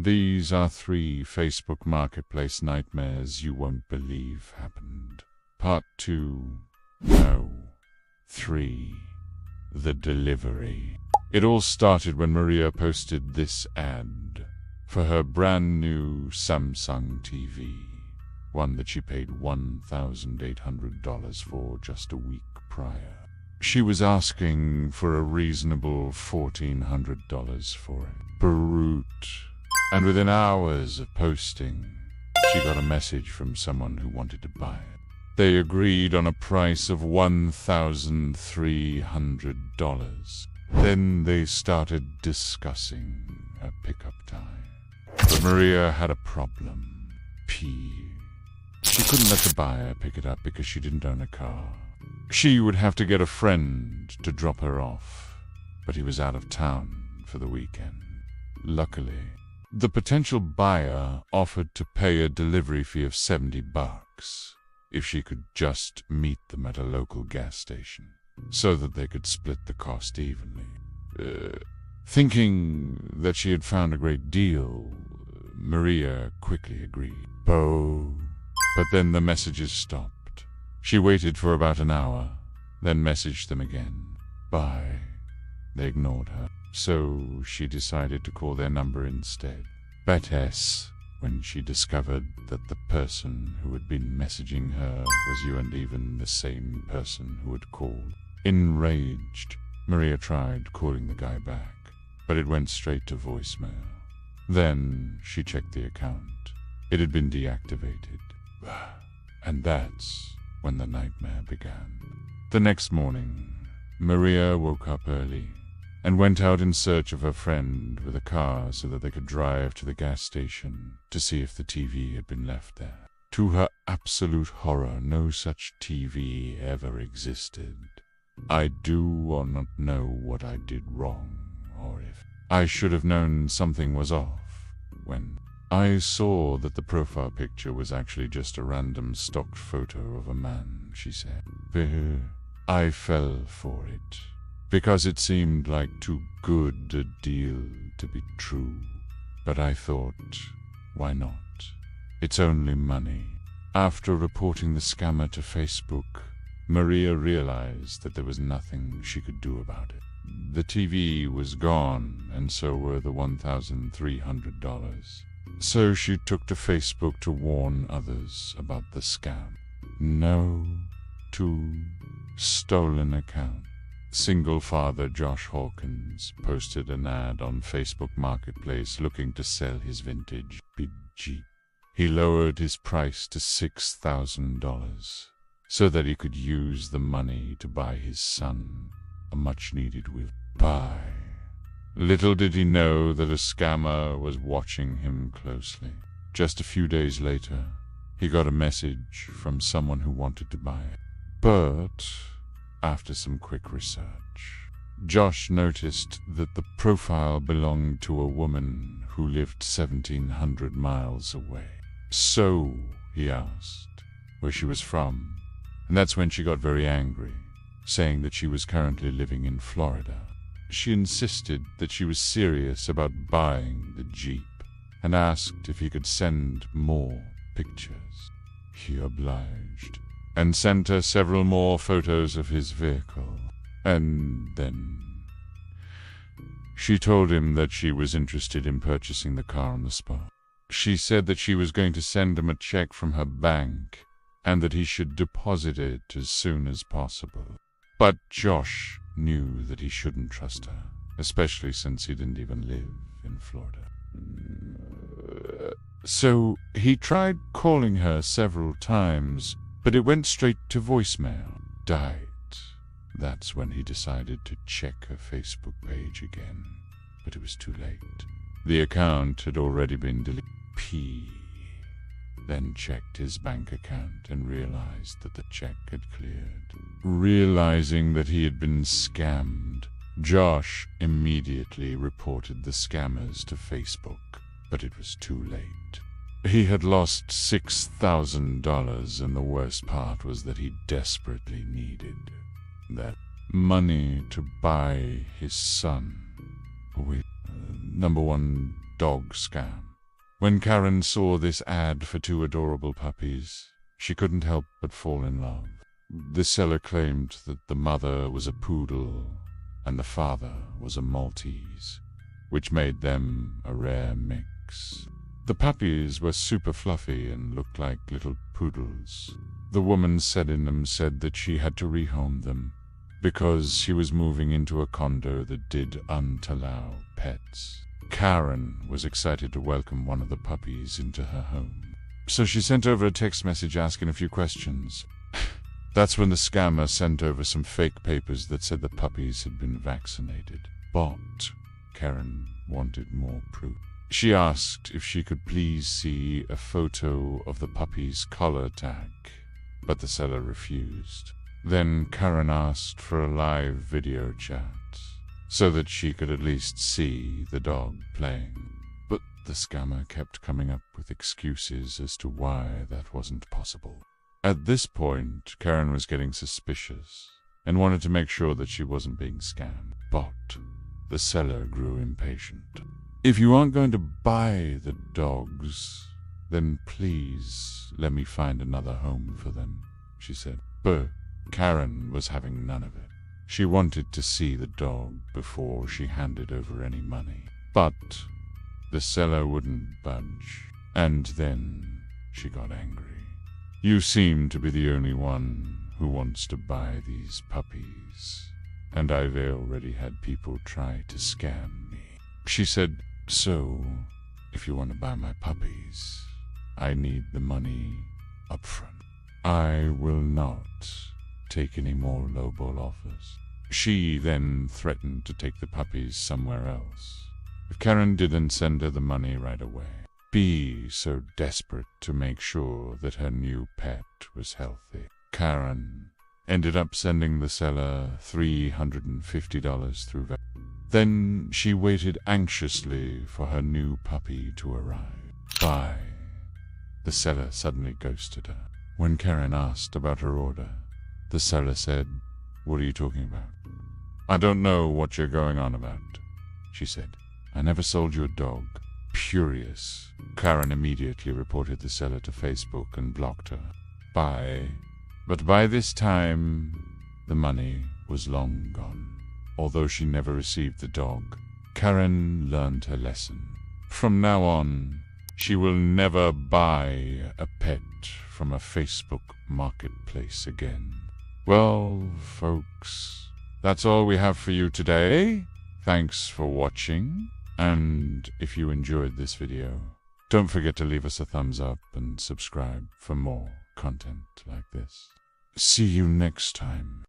These are 3 Facebook Marketplace nightmares you won't believe happened. Part 2. No. 3. The delivery. It all started when Maria posted this ad for her brand new Samsung TV, one that she paid $1,800 for just a week prior. She was asking for a reasonable $1,400 for it. Brute. And within hours of posting, she got a message from someone who wanted to buy it. They agreed on a price of $1,300. Then they started discussing a pickup time. But Maria had a problem. She couldn't let the buyer pick it up because she didn't own a car. She would have to get a friend to drop her off, but he was out of town for the weekend. Luckily, the potential buyer offered to pay a delivery fee of $70 if she could just meet them at a local gas station, so that they could split the cost evenly. Thinking that she had found a great deal, Maria quickly agreed. But then the messages stopped. She waited for about an hour, then messaged them again. Bye. They ignored her, so she decided to call their number instead. When she discovered that the person who had been messaging her was you, and even the same person who had called. Enraged, Maria tried calling the guy back, but it went straight to voicemail. Then she checked the account. It had been deactivated. And that's when the nightmare began. The next morning, Maria woke up early and went out in search of her friend with a car so that they could drive to the gas station to see if the TV had been left there. To her absolute horror, no such TV ever existed. I do or not know what I did wrong, or if I should have known something was off, when I saw that the profile picture was actually just a random stock photo of a man, she said. I fell for it, because it seemed like too good a deal to be true. But I thought, why not? It's only money. After reporting the scammer to Facebook, Maria realized that there was nothing she could do about it. The TV was gone, and so were the $1,300. So she took to Facebook to warn others about the scam. No to stolen account. Single father Josh Hawkins posted an ad on Facebook Marketplace looking to sell his vintage big Jeep. He lowered his price to $6,000 so that he could use the money to buy his son a much-needed wheel. Little did he know that a scammer was watching him closely. Just a few days later, he got a message from someone who wanted to buy it. But after some quick research, Josh noticed that the profile belonged to a woman who lived 1,700 miles away. So he asked where she was from, and that's when she got very angry, saying that she was currently living in Florida. She insisted that she was serious about buying the Jeep and asked if he could send more pictures. He obliged and sent her several more photos of his vehicle. And then she told him that she was interested in purchasing the car on the spot. She said that she was going to send him a check from her bank and that he should deposit it as soon as possible. But Josh knew that he shouldn't trust her, especially since he didn't even live in Florida. So he tried calling her several times, but it went straight to voicemail. Died. That's when he decided to check her Facebook page again, but it was too late. The account had already been deleted. Then checked his bank account and realized that the check had cleared. Realizing that he had been scammed, Josh immediately reported the scammers to Facebook, but it was too late. He had lost $6,000, and the worst part was that he desperately needed that money to buy his son with #1 dog scam. When Karen saw this ad for 2 adorable puppies, she couldn't help but fall in love. The seller claimed that the mother was a poodle and the father was a Maltese, which made them a rare mix. The puppies were super fluffy and looked like little poodles. The woman selling them said that she had to rehome them because she was moving into a condo that didn't allow pets. Karen was excited to welcome one of the puppies into her home, so she sent over a text message asking a few questions. That's when the scammer sent over some fake papers that said the puppies had been vaccinated. But Karen wanted more proof. She asked if she could please see a photo of the puppy's collar tag, but the seller refused. Then Karen asked for a live video chat, so that she could at least see the dog playing. But the scammer kept coming up with excuses as to why that wasn't possible. At this point, Karen was getting suspicious and wanted to make sure that she wasn't being scammed. But the seller grew impatient. If you aren't going to buy the dogs, then please let me find another home for them, she said. But Karen was having none of it. She wanted to see the dog before she handed over any money. But the seller wouldn't budge, and then she got angry. You seem to be the only one who wants to buy these puppies, and I've already had people try to scam me. She said, so if you want to buy my puppies, I need the money up front. I will not take any more lowball offers. She then threatened to take the puppies somewhere else if Karen didn't send her the money right away. Be so desperate to make sure that her new pet was healthy. Karen ended up sending the seller $350 through Then she waited anxiously for her new puppy to arrive. The seller suddenly ghosted her. When Karen asked about her order, the seller said, "What are you talking about?" "I don't know what you're going on about," she said. "I never sold you a dog." Furious, Karen immediately reported the seller to Facebook and blocked her. But by this time, the money was long gone. Although she never received the dog, Karen learned her lesson. From now on, she will never buy a pet from a Facebook marketplace again. Well, folks, that's all we have for you today. Thanks for watching, and if you enjoyed this video, don't forget to leave us a thumbs up and subscribe for more content like this. See you next time.